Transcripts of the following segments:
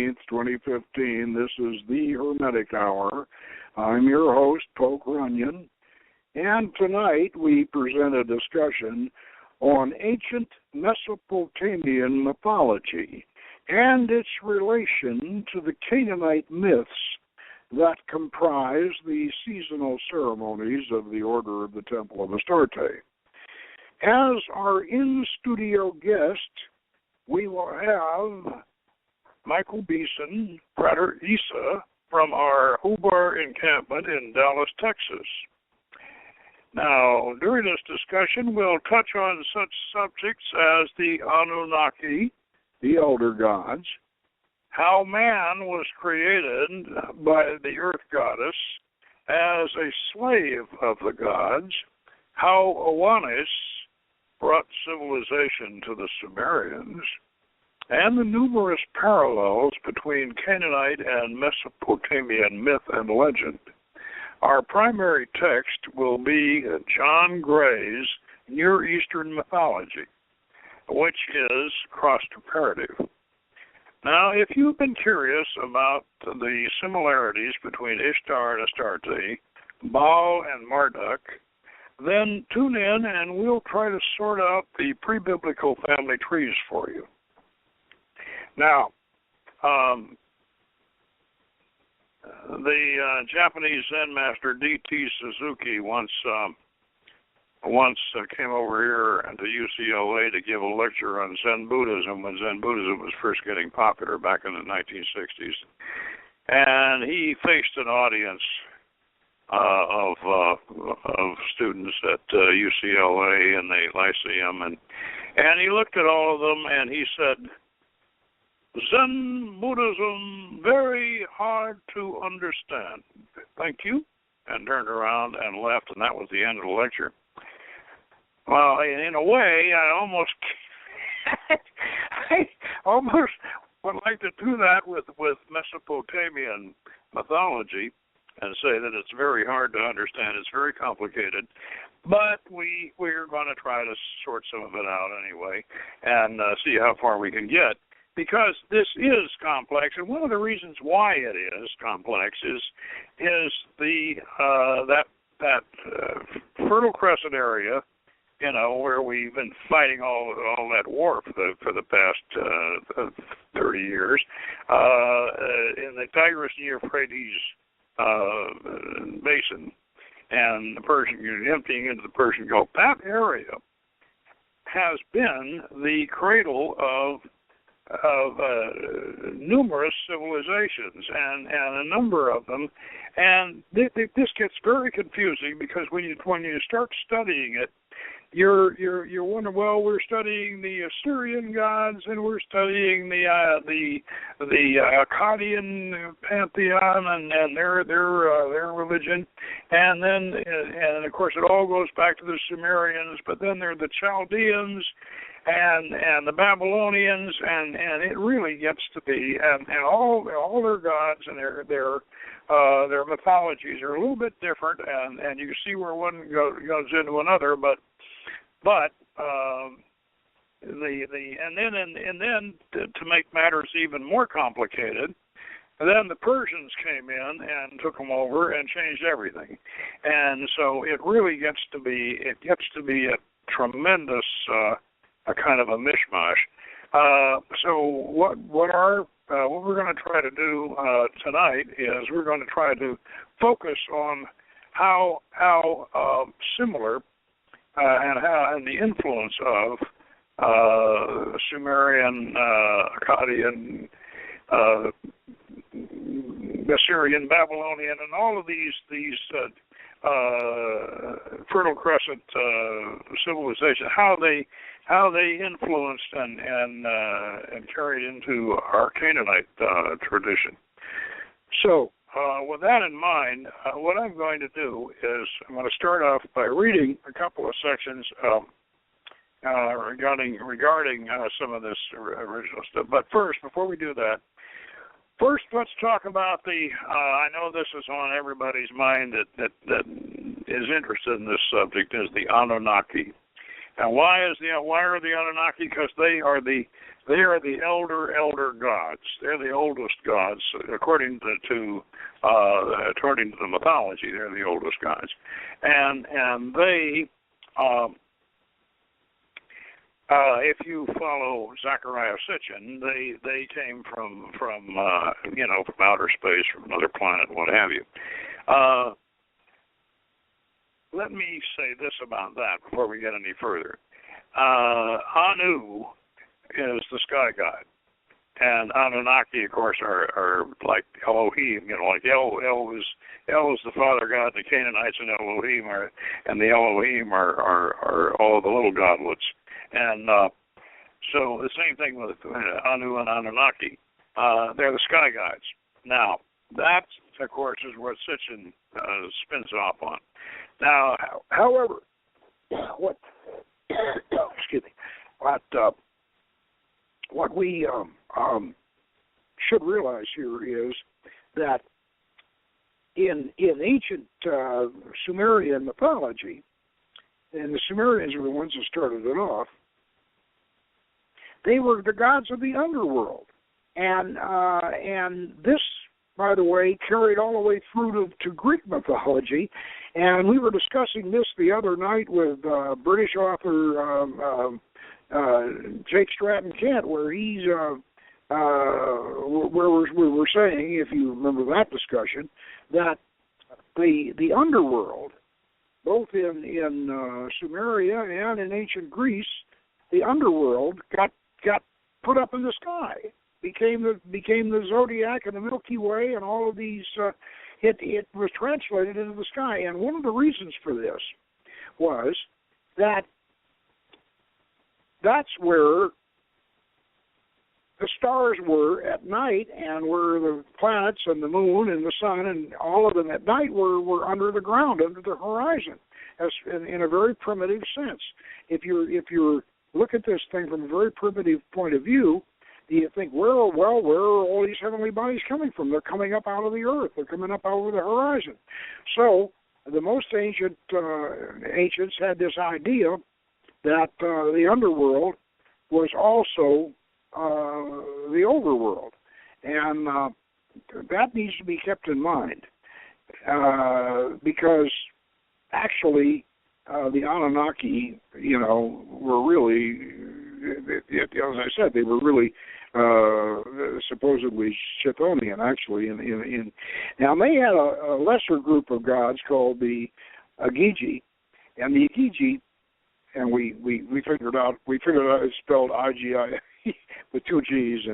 15th, 2015. This is the Hermetic Hour. I'm your host, Poke Runyon, and tonight we present a discussion on ancient Mesopotamian mythology and its relation to the Canaanite myths that comprise the seasonal ceremonies of the Order of the Temple of Astarte. As our in-studio guest, we will have Michael Beeson, Prater Isa, from our Hubar encampment in Dallas, Texas. Now, during this discussion, we'll touch on such subjects as the Anunnaki, the elder gods, how man was created by the earth goddess as a slave of the gods, how Oannes brought civilization to the Sumerians, and the numerous parallels between Canaanite and Mesopotamian myth and legend. Our primary text will be John Gray's Near Eastern Mythology, which is cross-comparative. Now, if you've been curious about the similarities between Ishtar and Astarte, Baal and Marduk, then tune in and we'll try to sort out the pre-biblical family trees for you. Now, the Japanese Zen master D.T. Suzuki once came over here to UCLA to give a lecture on Zen Buddhism when Zen Buddhism was first getting popular back in the 1960s. And he faced an audience of students at UCLA and the Lyceum, and he looked at all of them and he said, "Zen Buddhism, very hard to understand. Thank you," and turned around and left, and that was the end of the lecture. Well, in a way, I almost would like to do that with Mesopotamian mythology and say that it's very hard to understand. It's very complicated, but we're going to try to sort some of it out anyway and see how far we can get, because this is complex, and one of the reasons why it is complex is the that Fertile Crescent area, you know, where we've been fighting all that war for the past 30 years, in the Tigris and Euphrates basin, and the Persian, emptying into the Persian Gulf. That area has been the cradle of numerous civilizations, and a number of them, and this gets very confusing, because when you start studying it, you're wondering, well, we're studying the Assyrian gods, and we're studying the Akkadian pantheon and their religion, and of course it all goes back to the Sumerians, but then there are the Chaldeans and the Babylonians, and it really gets to be, and all their gods and their mythologies are a little bit different, and you can see where one goes into another, but then to make matters even more complicated, then the Persians came in and took them over and changed everything, and so it really gets to be a tremendous a kind of a mishmash. So what we're going to try to do tonight is we're going to try to focus on how similar and the influence of Sumerian, Akkadian, Assyrian, Babylonian, and all of these Fertile Crescent civilizations, how they influenced and carried into our Canaanite tradition. So, with that in mind, what I'm going to do is I'm going to start off by reading a couple of sections regarding some of this original stuff. But first, before we do that, let's talk about I know this is on everybody's mind that is interested in this subject, is the Anunnaki. And why are the Anunnaki? Because they are the elder gods. They're the oldest gods according to the mythology. They're the oldest gods, and they. If you follow Zecharia Sitchin, they came from outer space, from another planet, what have you. Let me say this about that before we get any further. Anu is the sky god, and Anunnaki, of course, are like Elohim. Like El is the father god, the Canaanites and Elohim and the Elohim are all the little godlets. And so the same thing with Anu and Anunnaki. They're the sky gods. Now, that, of course, is what Sitchin spins off on. Now, however, what we should realize here is that in ancient Sumerian mythology, and the Sumerians were the ones that started it off, they were the gods of the underworld, and this, by the way, carried all the way through to Greek mythology. And we were discussing this the other night with British author Jake Stratton Kent, where he's where we were saying, if you remember that discussion, that the underworld, both in Sumeria and in ancient Greece, the underworld got put up in the sky, became the zodiac and the Milky Way and all of these. It was translated into the sky, and one of the reasons for this was that that's where the stars were at night, and where the planets and the moon and the sun and all of them at night were under the ground, under the horizon, as in a very primitive sense. If you look at this thing from a very primitive point of view, you think, where are all these heavenly bodies coming from? They're coming up out of the earth. They're coming up over the horizon. So the most ancients had this idea that the underworld was also the overworld, and that needs to be kept in mind because actually the Anunnaki, were really, as I said, they were really supposedly Chthonian, actually. Now they had a lesser group of gods called the Agigi, and the Agigi, and we figured out it's spelled IGI with two G's,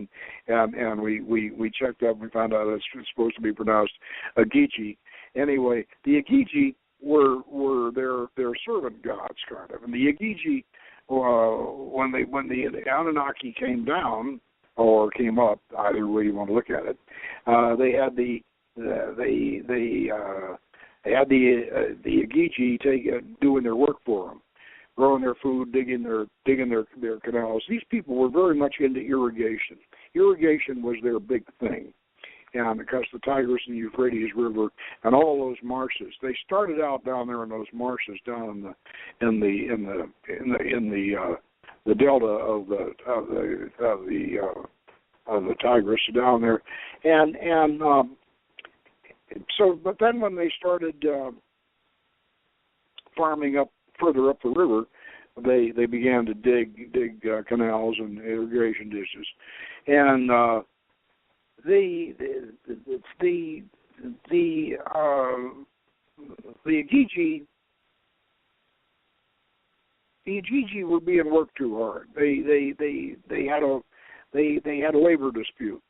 and we checked up and we found out it's supposed to be pronounced Agigi. Anyway, the Agigi were their servant gods, kind of, and the Agigi, when the Anunnaki came down or came up, either way you want to look at it, they had the Agigi doing their work for them, growing their food, digging their canals. These people were very much into irrigation. Irrigation was their big thing, and because the Tigris and the Euphrates River and all those marshes, they started out down there in those marshes down in the delta of the Tigris down there, and so. But then when they started farming up further up the river, they began to dig canals and irrigation ditches, and the Agigi were being worked too hard. They had a labor dispute,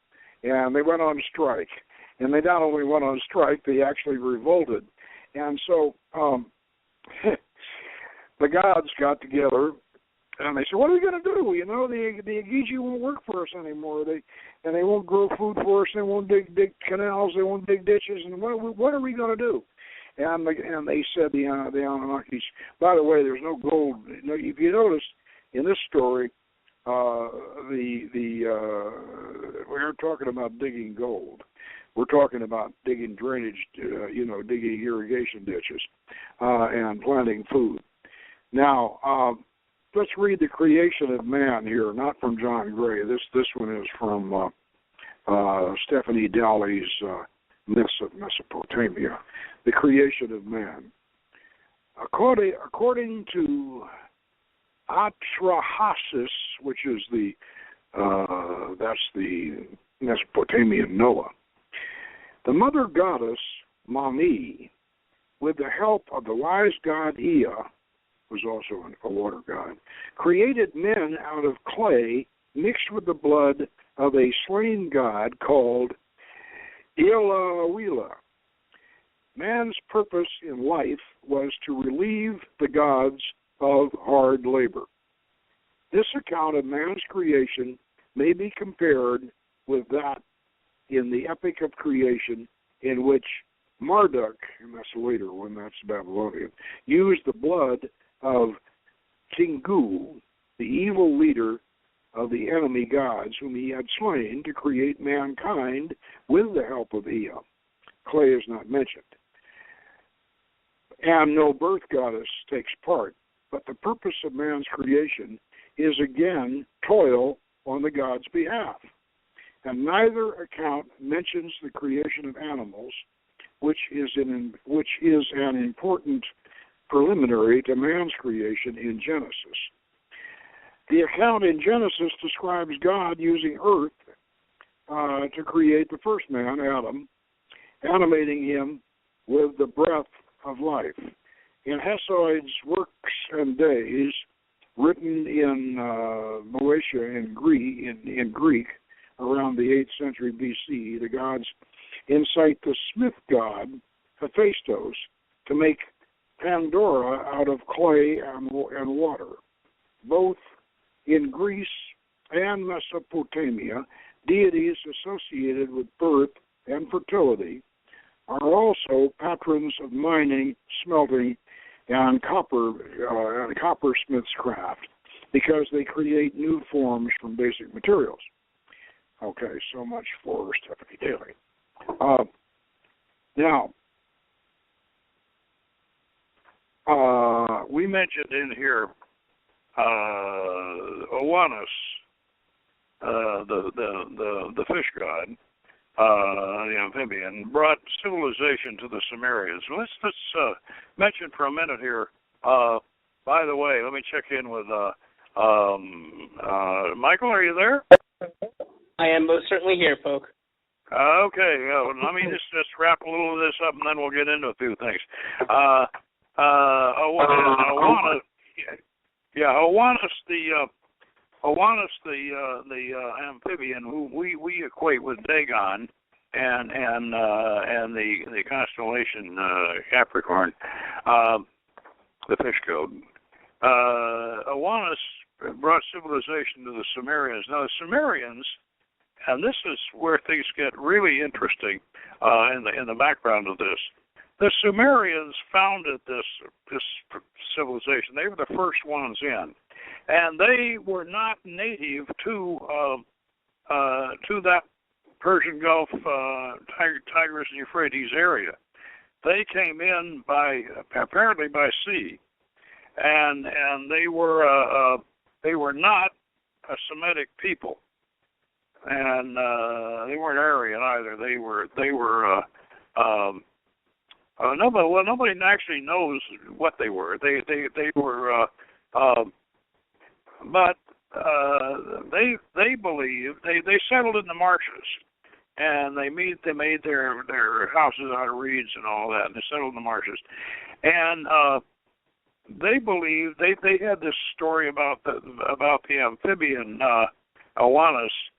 and they went on strike. And they not only went on strike, they actually revolted. And so the gods got together, and they said, "What are we going to do? The Agigi won't work for us anymore. They won't grow food for us. They won't dig canals. They won't dig ditches. And what are we going to do?" And they said, the Anunnakis. By the way, there's no gold. If you notice in this story, we aren't talking about digging gold. We're talking about digging drainage, digging irrigation ditches, and planting food. Now, let's read the creation of man here, not from John Gray. This one is from Stephanie Dowley's Myths of Mesopotamia, the creation of man. According to Atrahasis, which is that's the Mesopotamian Noah, the mother goddess Mami, with the help of the wise god Ea, was also a water god, created men out of clay mixed with the blood of a slain god called Ilawila. Man's purpose in life was to relieve the gods of hard labor. This account of man's creation may be compared with that in the epic of creation in which Marduk, and that's a later one, that's Babylonian, used the blood of Kingu, the evil leader of the enemy gods whom he had slain, to create mankind with the help of Ea. Clay is not mentioned. And no birth goddess takes part, but the purpose of man's creation is again toil on the god's behalf. And neither account mentions the creation of animals, which is an important preliminary to man's creation in Genesis. The account in Genesis describes God using earth to create the first man, Adam, animating him with the breath of life. In Hesiod's Works and Days, written in Boeotia in Greek around the 8th century BC, the gods incite the smith god Hephaestus to make Pandora out of clay and water. Both in Greece and Mesopotamia, deities associated with birth and fertility are also patrons of mining, smelting, and coppersmith's craft, because they create new forms from basic materials. Okay, so much for Stephanie Daly. Now, we mentioned in here Oannes, the fish god, the amphibian, brought civilization to the Sumerians. Let's mention for a minute here. By the way, let me check in with Michael. Are you there? I am most certainly here, folk. Okay, let me just wrap a little of this up, and then we'll get into a few things. Oannes, the amphibian, who we equate with Dagon, and the constellation Capricorn, the fish god. Oannes brought civilization to the Sumerians. Now the Sumerians, and this is where things get really interesting in the background of this. The Sumerians founded this civilization. They were the first ones in, and they were not native to that Persian Gulf, Tigris and Euphrates area. They came in apparently by sea, and they were not a Semitic people, and they weren't Aryan either. They were nobody actually knows what they were. They were, but they believe they settled in the marshes, and they made their houses out of reeds and all that, and they settled in the marshes, and they believed they had this story about the amphibian Oannes,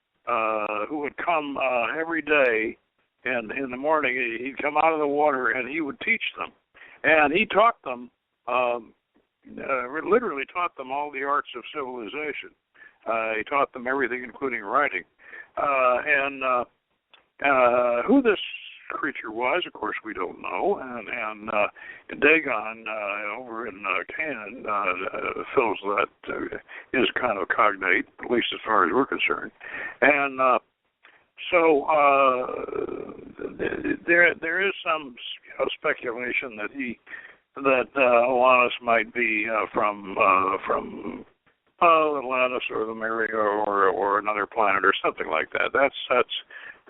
who would come every day. And in the morning, he'd come out of the water, and he would teach them. And he taught them, literally taught them all the arts of civilization. He taught them everything, including writing. And who this creature was, of course, we don't know. And Dagon, over in Canaan, fills that, is kind of cognate, at least as far as we're concerned. And so there is some speculation that Oannes might be from Atlantis or the Mary or another planet or something like that. That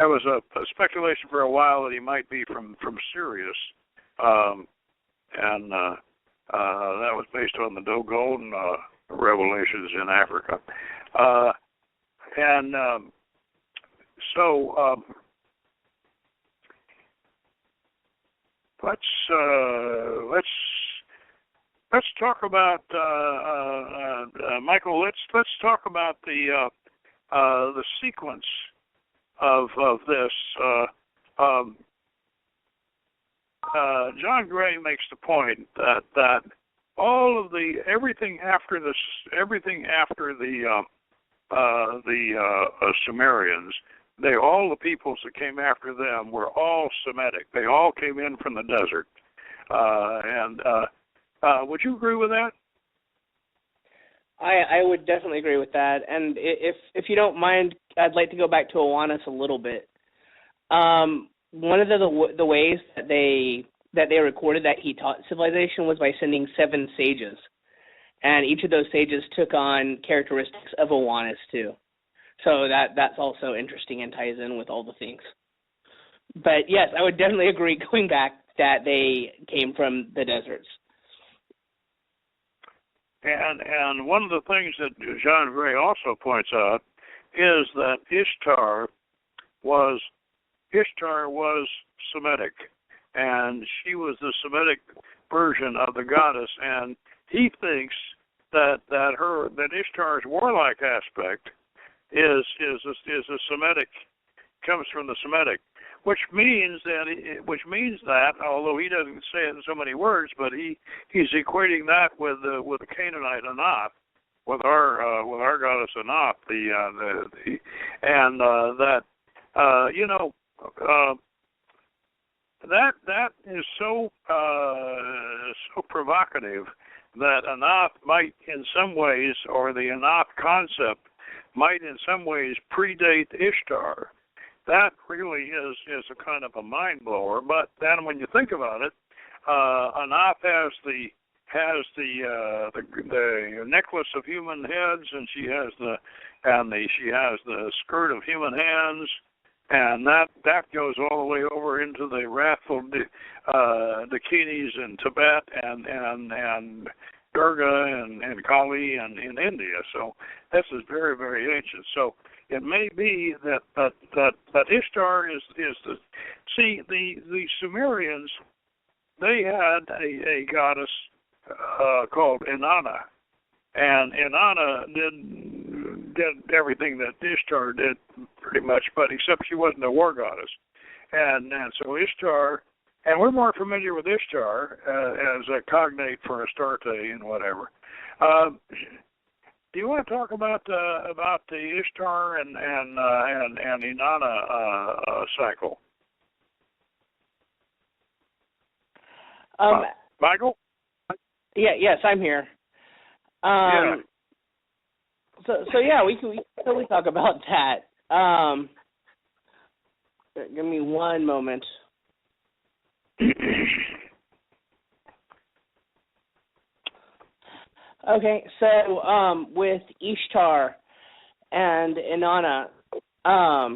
was a speculation for a while that he might be from Sirius, and that was based on the Dogon revelations in Africa, so let's talk about Michael. Let's talk about the sequence of this. John Gray makes the point that all of everything after the Sumerians, all the peoples that came after them were all Semitic. They all came in from the desert, would you agree with that? I would definitely agree with that. And if you don't mind, I'd like to go back to Oannes a little bit. One of the ways that they recorded that he taught civilization was by sending 7 sages, and each of those sages took on characteristics of Oannes too. So that's also interesting and ties in with all the things. But yes, I would definitely agree going back that they came from the deserts. And one of the things that John Gray also points out is that Ishtar was Semitic, and she was the Semitic version of the goddess, and he thinks that Ishtar's warlike aspect is a Semitic, comes from the Semitic, which means that although he doesn't say it in so many words, but he's equating that with the Canaanite Anath, with our goddess Anath, that is so provocative that Anath might in some ways, or the Anath concept might in some ways predate Ishtar. That really is a kind of a mind blower. But then when you think about it, Anath has the necklace of human heads, and she has the skirt of human hands, and that goes all the way over into the wrathful Dakinis in Tibet and Durga and Kali and in India. So this is very, very ancient. So it may be that Ishtar is the Sumerians. They had a goddess called Inanna, and Inanna did everything that Ishtar did pretty much, but except she wasn't a war goddess, and so Ishtar. And we're more familiar with Ishtar as a cognate for Astarte and whatever. Do you want to talk about the Ishtar and Inanna cycle? Michael? Yeah. Yes, I'm here. Yeah. So yeah, we can totally talk about that. Give me one moment. Okay, so with Ishtar and Inanna, all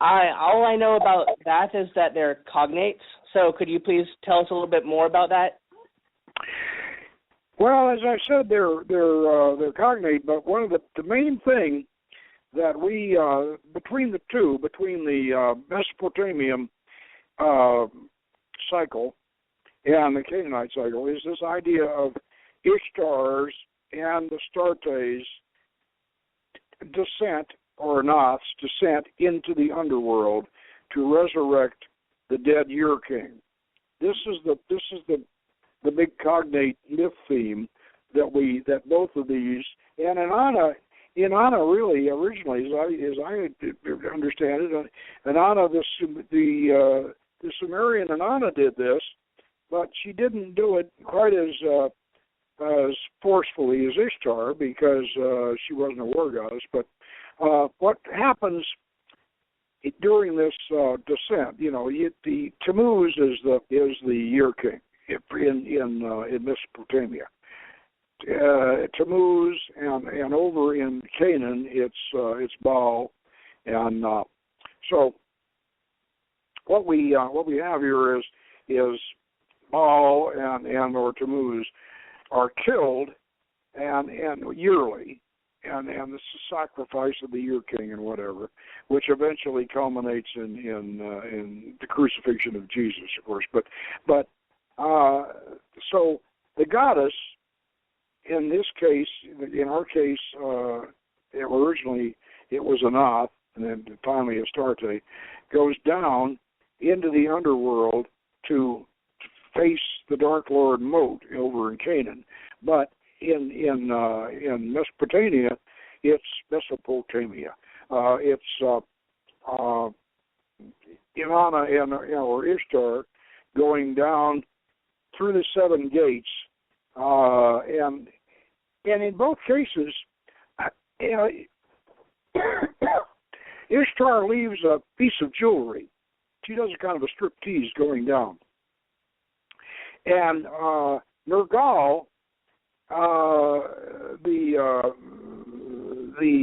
I know about that is that they're cognates. So could you please tell us a little bit more about that? Well, as I said, they're cognate, but one of the main thing that we between the Mesopotamian cycle and the Canaanite cycle is this idea of Ishtar's and Astarte's descent, or Anath's descent, into the underworld to resurrect the dead Ur king. This is the big cognate myth theme that both of these, and Inanna really originally, as I understand it, Inanna, the Sumerian Inanna did this, but she didn't do it quite as forcefully as Ishtar because she wasn't a war goddess. But what happens during this descent? The Tammuz is the Ur king in Mesopotamia. Tammuz, and over in Canaan it's Baal, and so what we have here is Baal and or Tammuz are killed and yearly, and this is sacrifice of the year king and whatever, which eventually culminates in the crucifixion of Jesus, of course. But so the goddess, in this case, in our case, originally it was Anath, and then finally Astarte, goes down into the underworld to face the Dark Lord Mot over in Canaan. But in Mesopotamia, it's Inanna or Ishtar going down through the seven gates, and in both cases, Ishtar leaves a piece of jewelry. She does a kind of a striptease going down, and Nergal,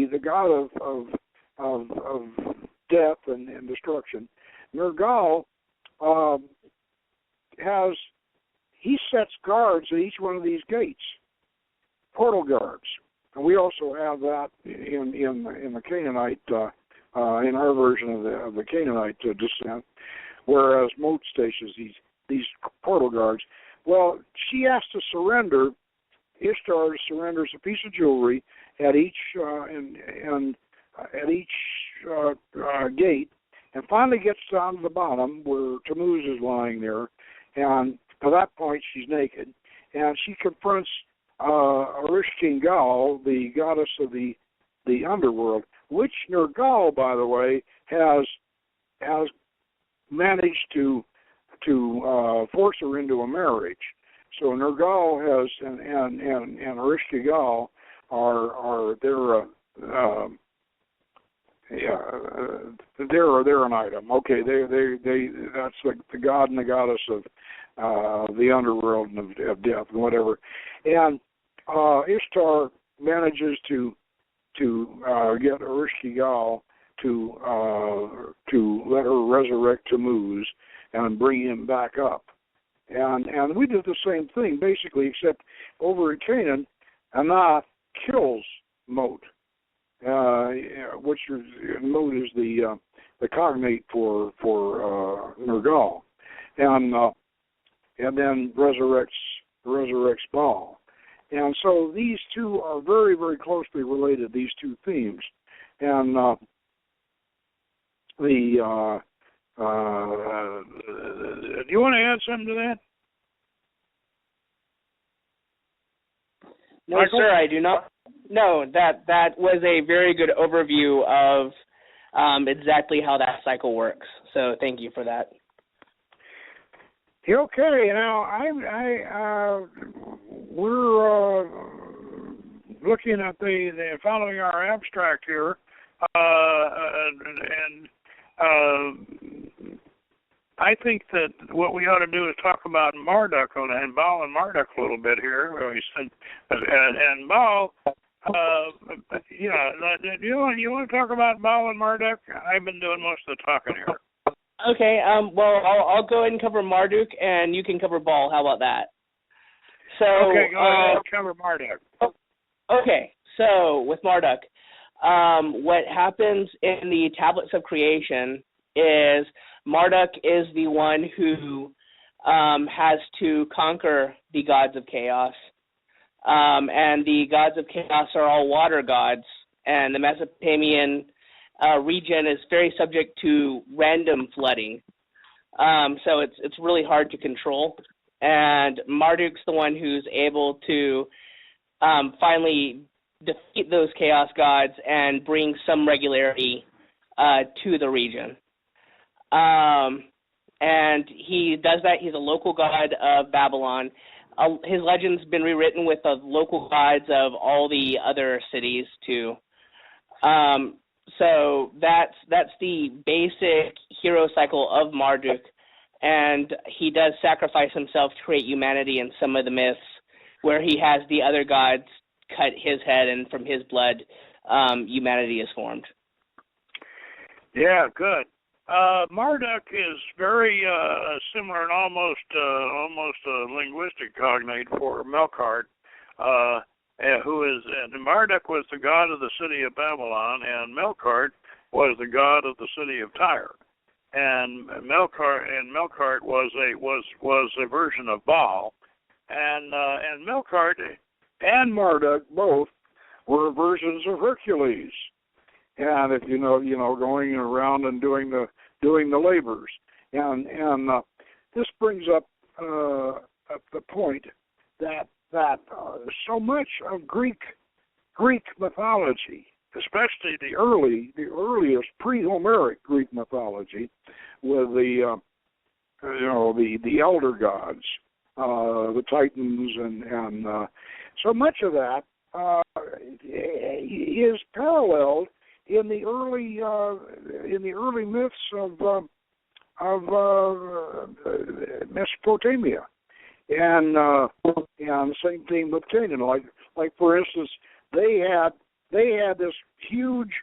the god of death and destruction, Nergal he sets guards at each one of these gates, portal guards, and we also have that in the Canaanite in our version of the Canaanite descent, whereas Mot stations these portal guards. Well, she has to surrender. Ishtar surrenders a piece of jewelry at each gate, and finally gets down to the bottom where Tammuz is lying there, and at that point she's naked, and she confronts Ereshkigal, the goddess of the underworld, which Nergal, by the way, has managed to force her into a marriage. So Nergal has and Ereshkigal are they're an item. Okay, they that's the god and the goddess of the underworld and of death and whatever. And Ishtar manages to get Ereshkigal to let her resurrect Tammuz and bring him back up. And we did the same thing, basically, except over in Canaan, Anath kills Mot, which is, Mot is the cognate for Nergal, and then resurrects Baal. And so these two are very, very closely related, these two themes. And do you want to add something to that? No, Michael? sir, I do not. No, that was a very good overview of exactly how that cycle works. So thank you for that. Okay, now we're looking at the following our abstract here, and I think that what we ought to do is talk about Marduk and Baal and Marduk a little bit here. We said, and Baal, you want to talk about Baal and Marduk? I've been doing most of the talking here. Okay, well, I'll go ahead and cover Marduk, and you can cover Baal. How about that? So, okay, go ahead and cover Marduk. Okay, so with Marduk, what happens in the Tablets of Creation is Marduk is the one who has to conquer the gods of chaos. And the gods of chaos are all water gods, and the Mesopotamian region is very subject to random flooding. So it's really hard to control. And Marduk's the one who's able to finally defeat those chaos gods and bring some regularity to the region. And he does that. He's a local god of Babylon. His legend's been rewritten with the local gods of all the other cities too. So that's the basic hero cycle of Marduk, and he does sacrifice himself to create humanity in some of the myths. where he has the other gods cut his head, and from his blood, humanity is formed. Yeah, good. Marduk is very similar and almost a linguistic cognate for Melkart, Marduk was the god of the city of Babylon, and Melkart was the god of the city of Tyre. And Melkart was a version of Baal, and Melkart and Marduk both were versions of Hercules. And if you know, going around and doing the labors, and this brings up the point that so much of Greek mythology, especially the earliest pre-Homeric Greek mythology, with the elder gods, the Titans, and so much of that is paralleled in the early myths of Mesopotamia, and same thing with Canaan. Like for instance, they had this huge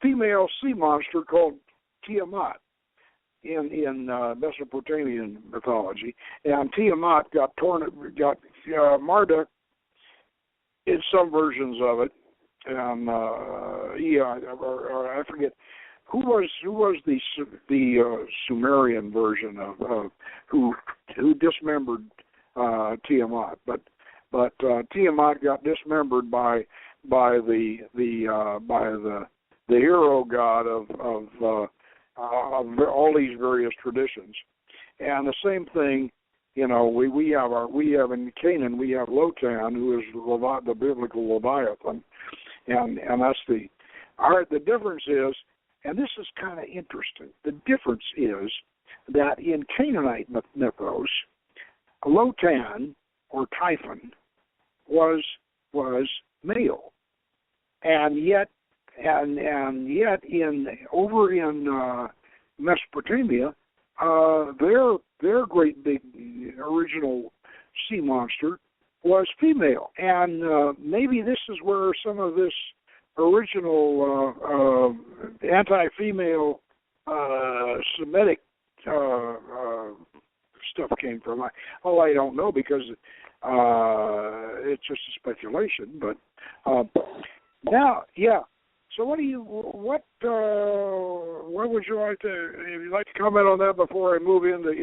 female sea monster called Tiamat in Mesopotamian mythology, and Tiamat got Marduk in some versions of it. And I forget who was the Sumerian version of who dismembered Tiamat, but Tiamat got dismembered by the hero god of all these various traditions, and the same thing. We have in Canaan, we have Lotan, who is the biblical Leviathan. And that's the difference is, and this is kind of interesting, the difference is that in Canaanite mythos, Lotan, or Typhon, was male. And yet over in Mesopotamia, their great big original sea monster was female, and maybe this is where some of this original anti-female Semitic stuff came from. I don't know, because it's just a speculation. But now, yeah. So what would you like to? If you'd like to comment on that before I move into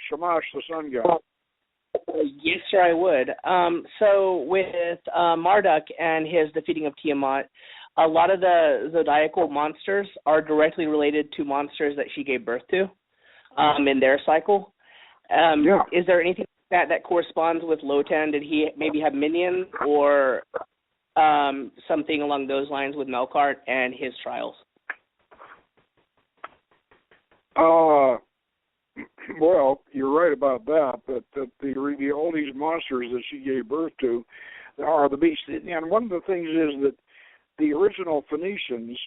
Shamash, the sun god. Yes, sir, I would. So with Marduk and his defeating of Tiamat, a lot of the zodiacal monsters are directly related to monsters that she gave birth to in their cycle. Is there anything that corresponds with Lotan? Did he maybe have minions, or something along those lines with Melkart and his trials? Well, you're right about that, but all these monsters that she gave birth to are the beasts. And one of the things is that the original Phoenicians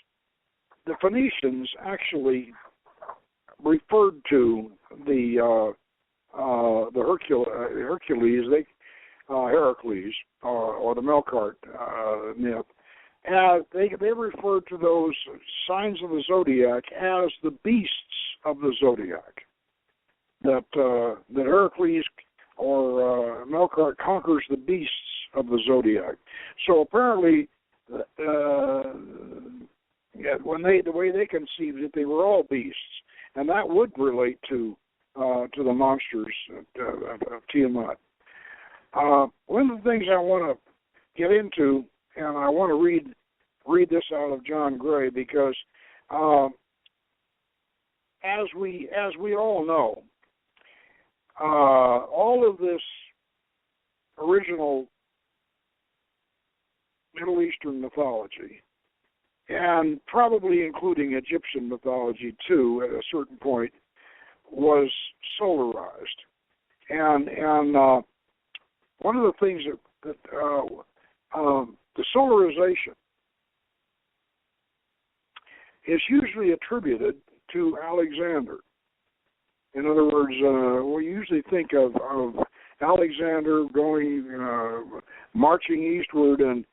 actually referred to the Hercules, Heracles, or the Melkart myth. They referred to those signs of the zodiac as the beasts of the zodiac. That Heracles or Melkart conquers the beasts of the zodiac. So apparently, the way they conceived it, they were all beasts, and that would relate to the monsters of Tiamat. One of the things I want to get into, and I want to read this out of John Gray, because as we all know, all of this original Middle Eastern mythology, and probably including Egyptian mythology too, at a certain point, was solarized. And one of the things that the solarization is usually attributed to Alexander. In other words, we usually think of Alexander marching eastward and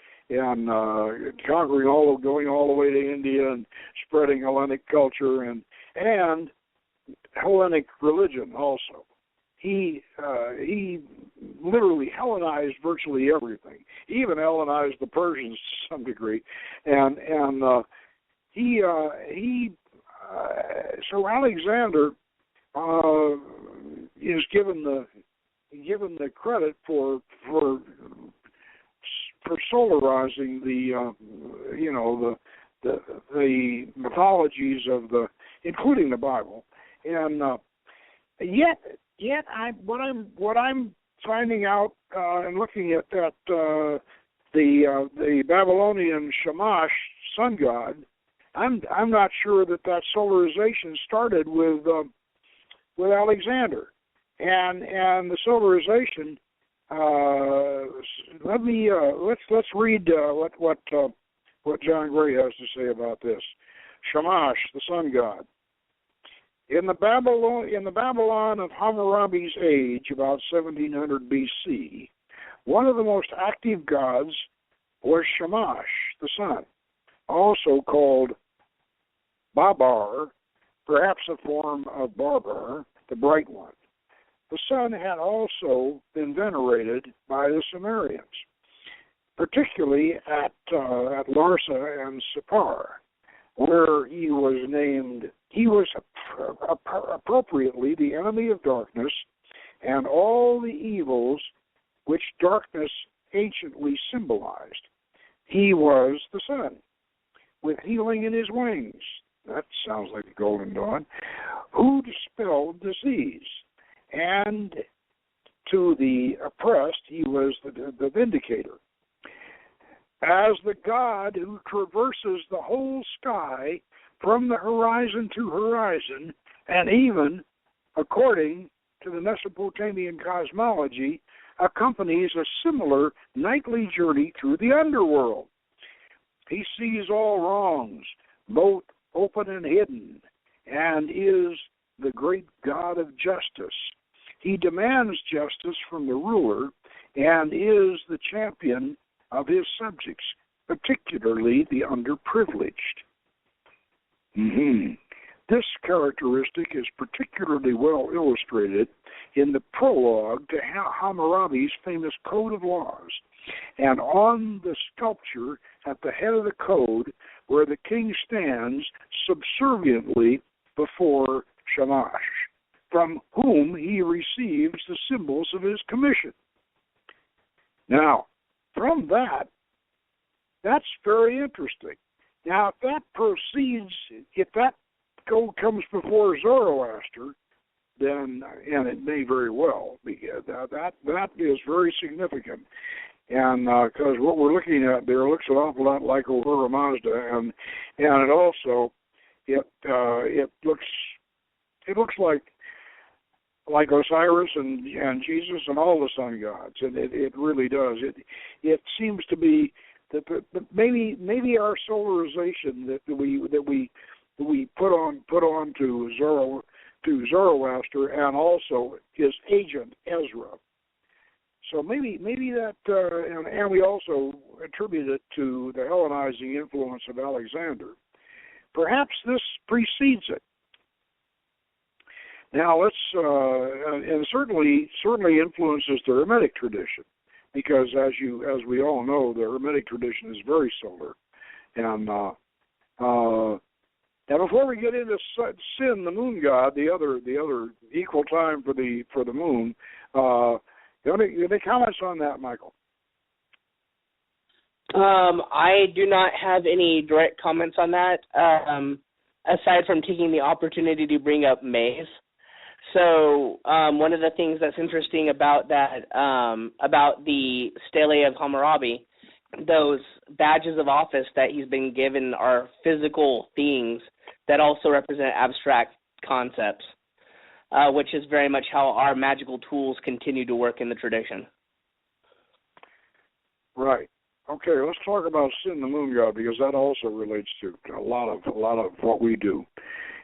conquering going all the way to India and spreading Hellenic culture and Hellenic religion also. He literally Hellenized virtually everything. He even Hellenized the Persians to some degree, so Alexander is given the credit for solarizing the mythologies of including the Bible, and yet what I'm finding out and looking at that the Babylonian Shamash, sun god, I'm not sure that solarization started with Alexander, and the solarization. Let's read what John Gray has to say about this. Shamash, the sun god. In the Babylon of Hammurabi's age, about 1700 B.C., one of the most active gods was Shamash, the sun, also called Babar, perhaps a form of Barbar, the bright one. The sun had also been venerated by the Sumerians, particularly at Larsa and Sippar, where he was named. He was appropriately the enemy of darkness and all the evils which darkness anciently symbolized. He was the sun, with healing in his wings. That sounds like the Golden Dawn. Who dispelled disease. And to the oppressed, he was the vindicator. As the God who traverses the whole sky from the horizon to horizon, and even, according to the Mesopotamian cosmology, accompanies a similar nightly journey through the underworld. He sees all wrongs, both open and hidden, and is the great God of justice. He demands justice from the ruler and is the champion of his subjects, particularly the underprivileged. This characteristic is particularly well illustrated in the prologue to Hammurabi's famous Code of Laws, and on the sculpture at the head of the code where the king stands subserviently before Shamash, from whom he receives the symbols of his commission. Now, from that's very interesting. Now, if that proceeds, if that code comes before Zoroaster, then, and it may very well be, that is very significant. And because what we're looking at there looks an awful lot like Ahura Mazda, and it also it looks like Osiris and Jesus and all the sun gods, and it really does. It seems to be that maybe our solarization that we put on to Zoroaster and also his agent Ezra. So maybe that, and we also attribute it to the Hellenizing influence of Alexander. Perhaps this precedes it. Now and certainly influences the Hermetic tradition, because as we all know, the Hermetic tradition is very solar. And now before we get into Sin, the moon god, the other equal time for the moon, any comments on that, Michael? I do not have any direct comments on that, aside from taking the opportunity to bring up maize. So one of the things that's interesting about that, about the Stele of Hammurabi, those badges of office that he's been given are physical things that also represent abstract concepts, which is very much how our magical tools continue to work in the tradition. Right. Okay, let's talk about Sin, the moon god, because that also relates to a lot of what we do.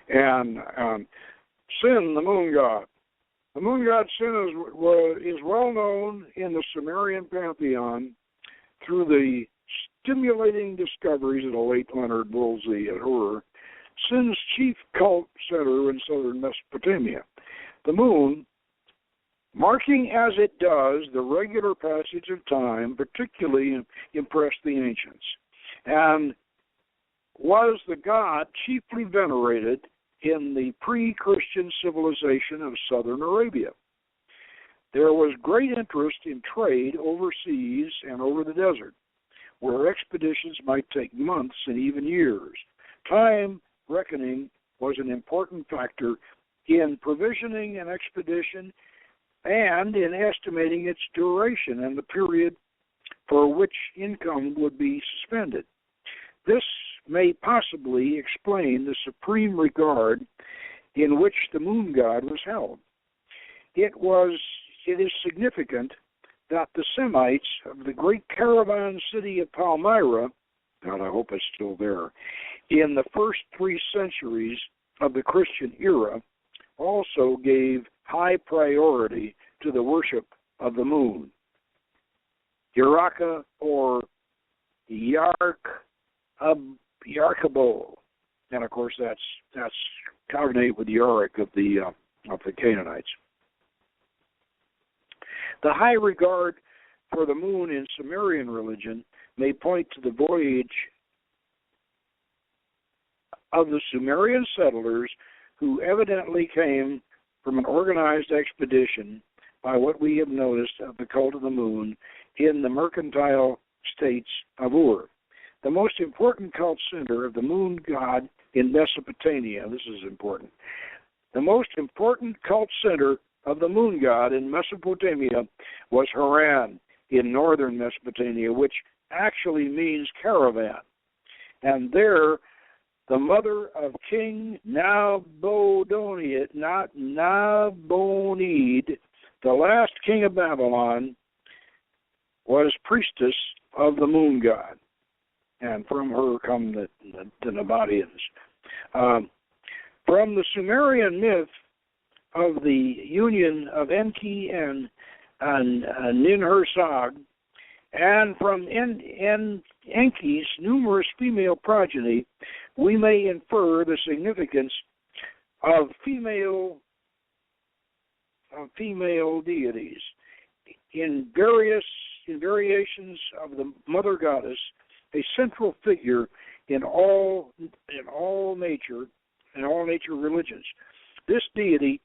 And Sin, the moon god, The moon god Sin is well known in the Sumerian pantheon through the stimulating discoveries of the late Leonard Woolsey at Ur, Sin's chief cult center in southern Mesopotamia. The moon, marking as it does the regular passage of time, particularly impressed the ancients, and was the god chiefly venerated in the pre-Christian civilization of southern Arabia. There was great interest in trade overseas and over the desert, where expeditions might take months and even years. Time reckoning was an important factor in provisioning an expedition and in estimating its duration and the period for which income would be suspended. This may possibly explain the supreme regard in which the moon god was held. It is significant that the Semites of the great caravan city of Palmyra, God, I hope it's still there, in the first 3 centuries of the Christian era, also gave high priority to the worship of the moon. Yaraka, or Yarkabol, and of course that's cognate with Yarick of the Canaanites. The high regard for the moon in Sumerian religion may point to the voyage of the Sumerian settlers who evidently came from an organized expedition by what we have noticed of the cult of the moon in the mercantile states of Ur. The most important cult center of the moon god in Mesopotamia, this is important, the most important cult center of the moon god in Mesopotamia was Haran in northern Mesopotamia, which actually means caravan. And there, the mother of King Nabonid, the last king of Babylon, was priestess of the moon god. And from her come the Nabataeans. From the Sumerian myth of the union of Enki and Ninhursag, and from Enki's numerous female progeny, we may infer the significance of female deities. In variations of the mother goddess, a central figure in all nature religions. This deity,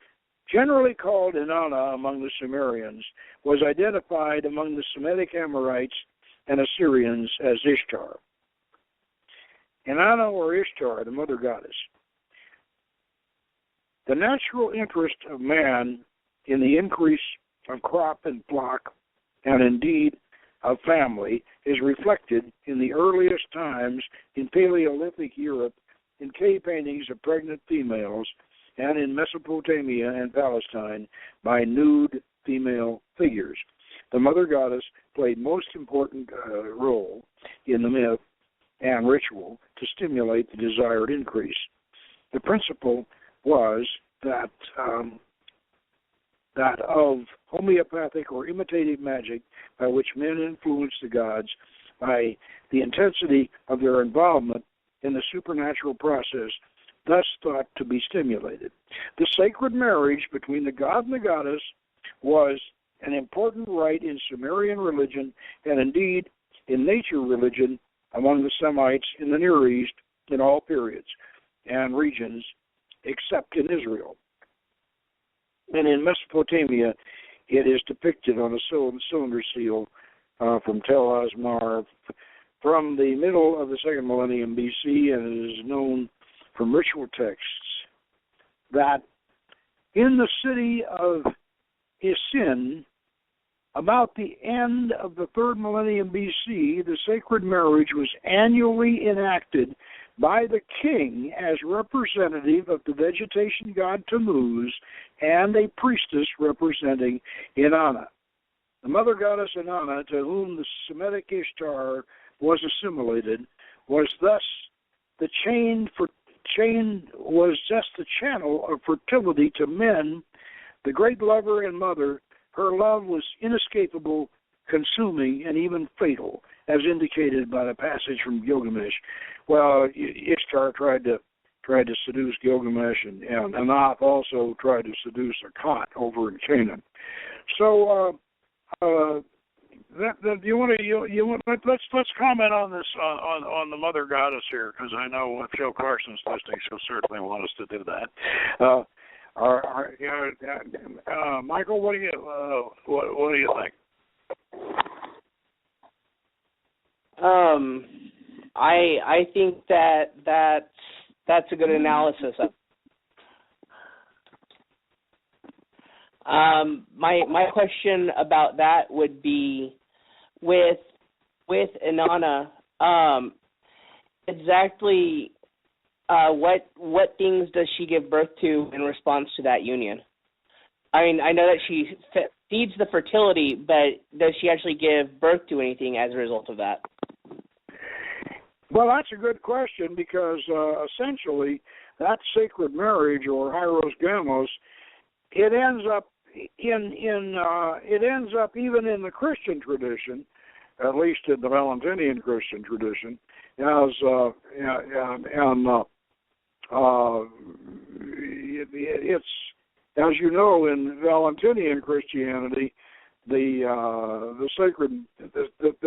generally called Inanna among the Sumerians, was identified among the Semitic Amorites and Assyrians as Ishtar. Inanna, or Ishtar, the mother goddess. The natural interest of man in the increase of crop and flock, and indeed of family, is reflected in the earliest times in Paleolithic Europe in cave paintings of pregnant females, and in Mesopotamia and Palestine by nude female figures. The mother goddess played most important role in the myth and ritual to stimulate the desired increase. The principle was that of homeopathic or imitative magic by which men influence the gods by the intensity of their involvement in the supernatural process, thus thought to be stimulated. The sacred marriage between the god and the goddess was an important rite in Sumerian religion and indeed in nature religion among the Semites in the Near East in all periods and regions except in Israel. And in Mesopotamia, it is depicted on a cylinder seal from Tel Asmar from the middle of the 2nd millennium BC, and it is known from ritual texts that in the city of Isin, about the end of the 3rd millennium BC, the sacred marriage was annually enacted by the king as representative of the vegetation god Tammuz and a priestess representing Inanna. The mother goddess Inanna, to whom the Semitic Ishtar was assimilated, was thus the channel of fertility to men The great lover and mother, her love was inescapable, consuming, and even fatal, as indicated by the passage from Gilgamesh. Well, Ishtar tried to seduce Gilgamesh, and Anath also tried to seduce Akkad over in Canaan. So, let's comment on this on the mother goddess here, because I know if Joe Carson's listening, she'll certainly want us to do that. Michael, what do you think? I think that's a good analysis. My question about that would be with Inanna, exactly what things does she give birth to in response to that union? I mean, I know that she feeds the fertility, but does she actually give birth to anything as a result of that? Well, that's a good question, because essentially that sacred marriage, or hieros gamos, it ends up even in the Christian tradition, at least in the Valentinian Christian tradition, it's as you know, in Valentinian Christianity, the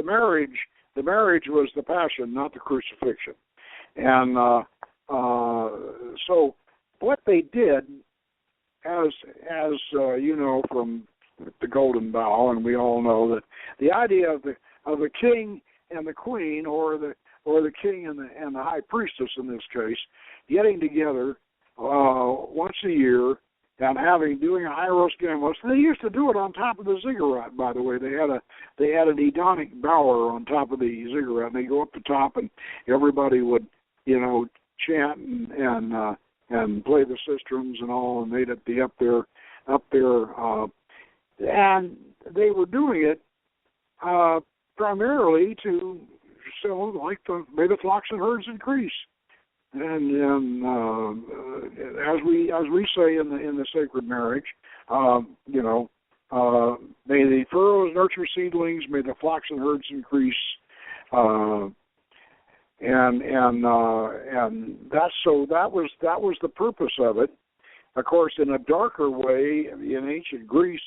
marriage was the passion, not the crucifixion, and so what they did, as you know from the Golden Bough, and we all know that the idea of the king and the queen, or the king and the high priestess in this case, getting together once a year and doing a hieros gamos. They used to do it on top of the ziggurat, by the way. They had an Edonic bower on top of the ziggurat, and they go up the top, and everybody would, chant and play the sistrums and all, and they'd be up there, and they were doing it primarily to show, like, may the flocks and herds increase. And as we say in the sacred marriage, may the furrows nurture seedlings, may the flocks and herds increase, and that was the purpose of it. Of course, in a darker way, in ancient Greece,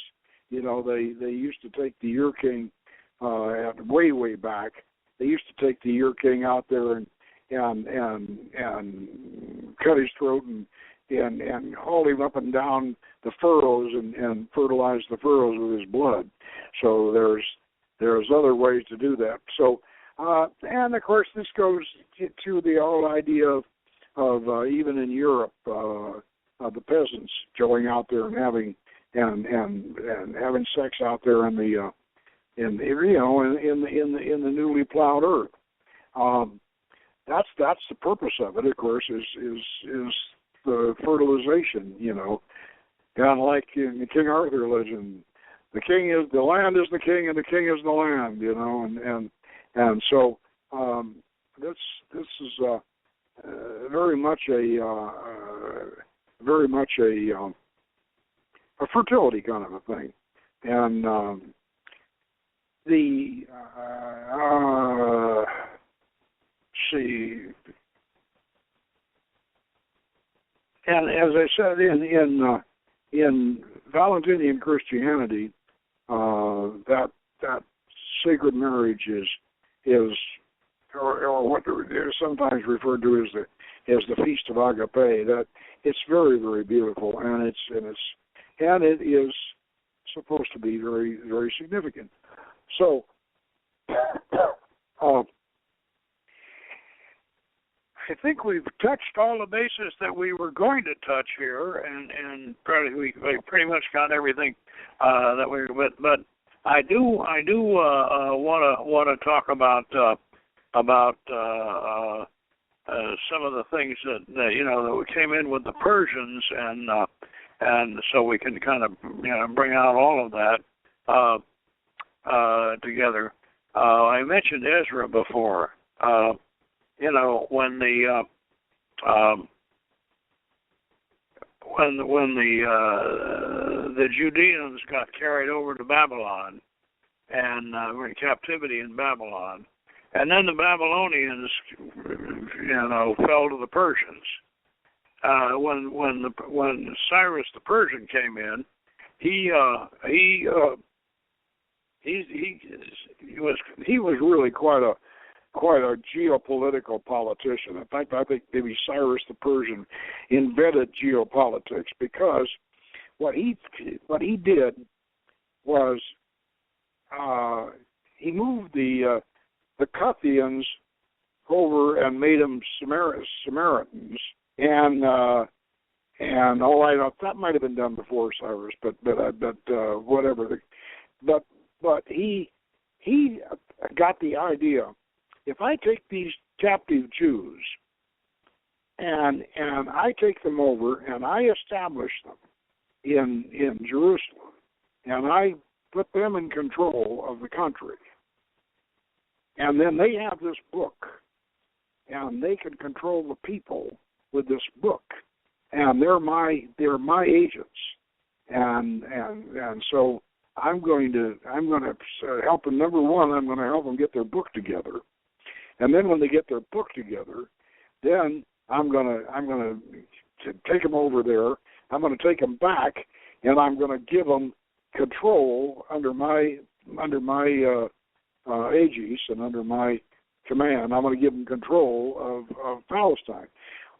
they used to take the year king way back. They used to take the year king out there and cut his throat and haul him up and down the furrows and fertilize the furrows with his blood. So there's other ways to do that. So and of course this goes to the whole idea of even in Europe, the peasants going out there and having sex out there in the newly plowed earth. That's the purpose of it, of course, is the fertilization, kind of like in the King Arthur legend. The land is the king, and the king is the land, and so this is very much a fertility kind of a thing, and see. And as I said, in Valentinian Christianity, that sacred marriage is or what is sometimes referred to as the Feast of Agape. That it's very, very beautiful, and it is supposed to be very, very significant. So. I think we've touched all the bases that we were going to touch here, and we pretty much got everything that we. But I do want to talk about some of the things that came in with the Persians, and so we can kind of bring out all of that together. I mentioned Ezra before. when the Judeans got carried over to Babylon and were in captivity in Babylon, and then the Babylonians, fell to the Persians. When Cyrus the Persian came in, he was really quite a geopolitical politician. In fact, I think maybe Cyrus the Persian invented geopolitics, because what he did was he moved the Cuthians over and made them Samaritans, and that might have been done before Cyrus, but whatever. But he got the idea. If I take these captive Jews and I take them over and I establish them in Jerusalem, and I put them in control of the country, and then they have this book, and they can control the people with this book, and they're my agents, and so I'm going to help them. Number one, I'm going to help them get their book together. And then when they get their book together, then I'm gonna take them over there. I'm going to take them back, and I'm going to give them control under my aegis and under my command. I'm going to give them control of Palestine.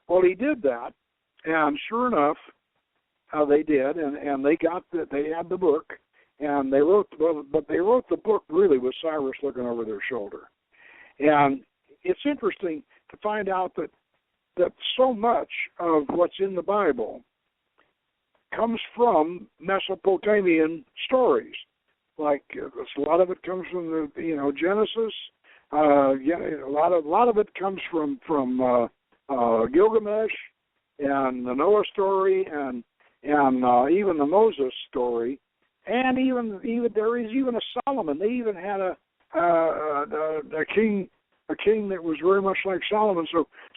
Well, he did that, and sure enough, they did, and they had the book, and they wrote the book really with Cyrus looking over their shoulder. And it's interesting to find out that so much of what's in the Bible comes from Mesopotamian stories. Like a lot of it comes from the Genesis. A lot of it comes from Gilgamesh and the Noah story and even the Moses story, and even there is even a Solomon. They even had a king that was very much like Solomon.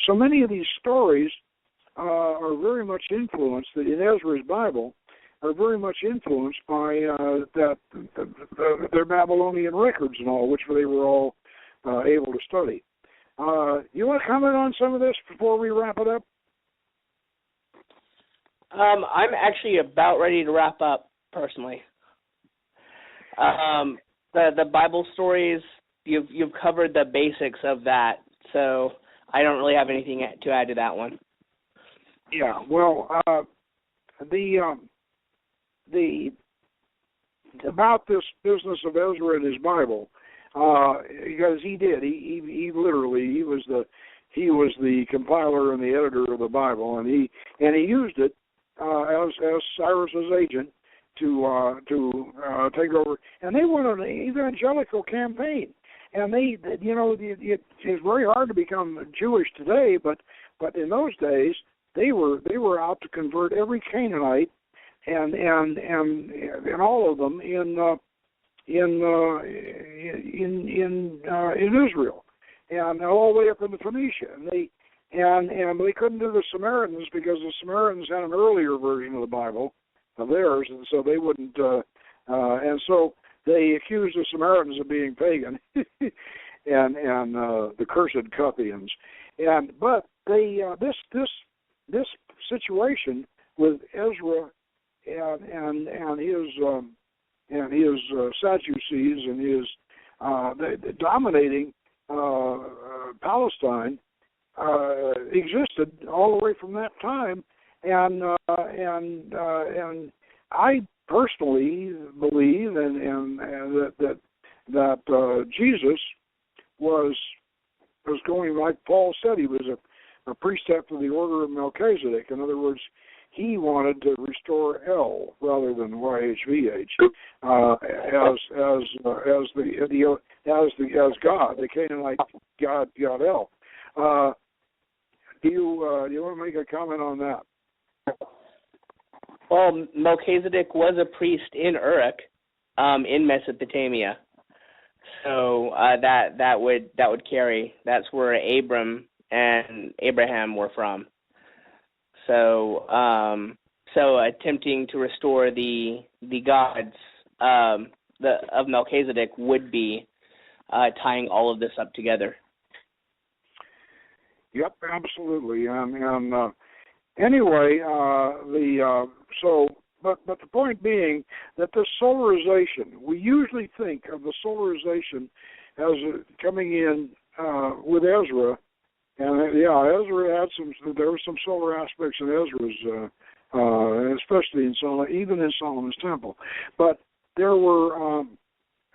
So many of these stories are very much influenced, in Ezra's Bible, are very much influenced by their Babylonian records and all, which they were all able to study. You want to comment on some of this before we wrap it up? I'm actually about ready to wrap up, personally. The Bible stories, you've covered the basics of that, so I don't really have anything to add to that one. Yeah, well, the about this business of Ezra and his Bible, because he was the compiler and the editor of the Bible, and he used it as Cyrus's agent to take over, and they went on an evangelical campaign, and it's very hard to become Jewish today, but in those days they were out to convert every Canaanite and all of them in Israel, and all the way up into Phoenicia, and they couldn't do the Samaritans because the Samaritans had an earlier version of the Bible of theirs, and so they wouldn't. And so they accused the Samaritans of being pagan, and the cursed Cuthians. But this situation with Ezra and his Sadducees and his dominating Palestine existed all the way from that time, and I personally believe that Jesus was going, like Paul said, he was a precept of the order of Melchizedek. In other words, he wanted to restore L rather than YHVH as God, the Canaanite God El. Do you want to make a comment on that? Well, Melchizedek was a priest in Uruk, in Mesopotamia, so that would carry. That's where Abram and Abraham were from. So So attempting to restore the gods of Melchizedek would be tying all of this up together. Yep, absolutely. And anyway, but the point being that this solarization, we usually think of the solarization as coming in with Ezra, and Ezra had there were some solar aspects in Ezra's, especially in even in Solomon's temple, but there were,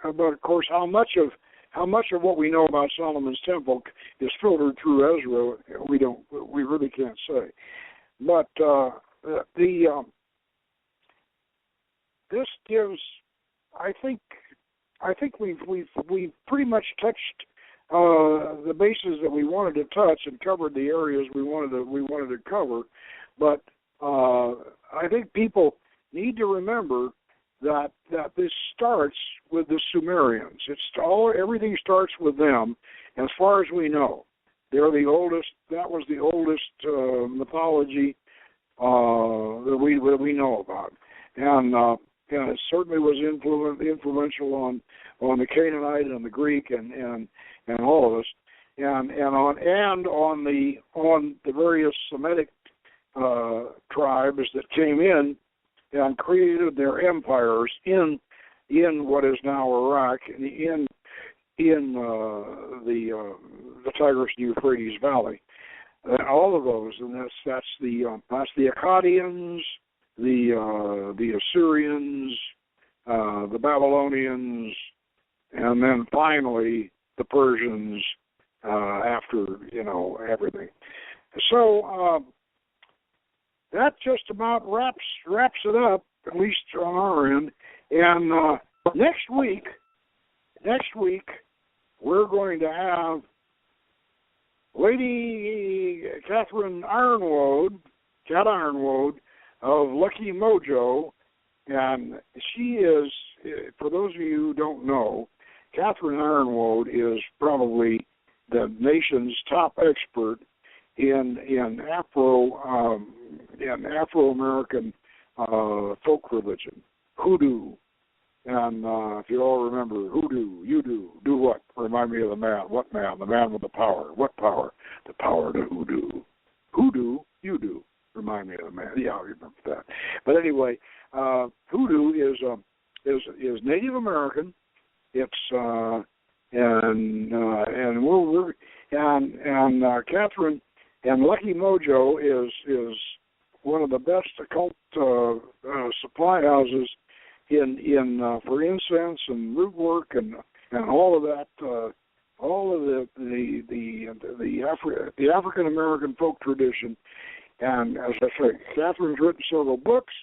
but of course, how much of what we know about Solomon's temple is filtered through Ezra, we really can't say. But this gives, I think we've pretty much touched the bases that we wanted to touch and covered the areas we wanted to cover. But I think people need to remember that this starts with the Sumerians. Everything starts with them, as far as we know. They're the oldest. That was the oldest mythology that we know about, and it certainly was influential on the Canaanite and the Greek and all of us, and on the various Semitic tribes that came in and created their empires in what is now Iraq, in the Tigris and Euphrates Valley, all of those, and that's the Akkadians, the Assyrians, the Babylonians, and then finally the Persians after everything. So that just about wraps it up, at least on our end. And next week we're going to have Lady Catherine Cat Ironwood of Lucky Mojo, and she is, for those of you who don't know, Catherine Ironwood is probably the nation's top expert in Afro-American folk religion, hoodoo. And if you all remember, hoodoo, you do what? Remind me of the man. What man? The man with the power. What power? The power to hoodoo. Hoodoo, you do. Remind me of the man. Yeah, I remember that. But anyway, hoodoo is Native American. It's Catherine and Lucky Mojo is one of the best occult supply houses in for incense and root work and all of that, all of the African American folk tradition. And as I say, Catherine's written several books,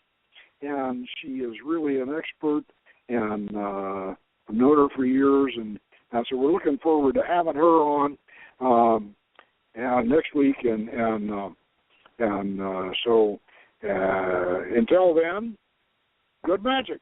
and she is really an expert, and I've known her for years, and so we're looking forward to having her on next week, so until then, good magic.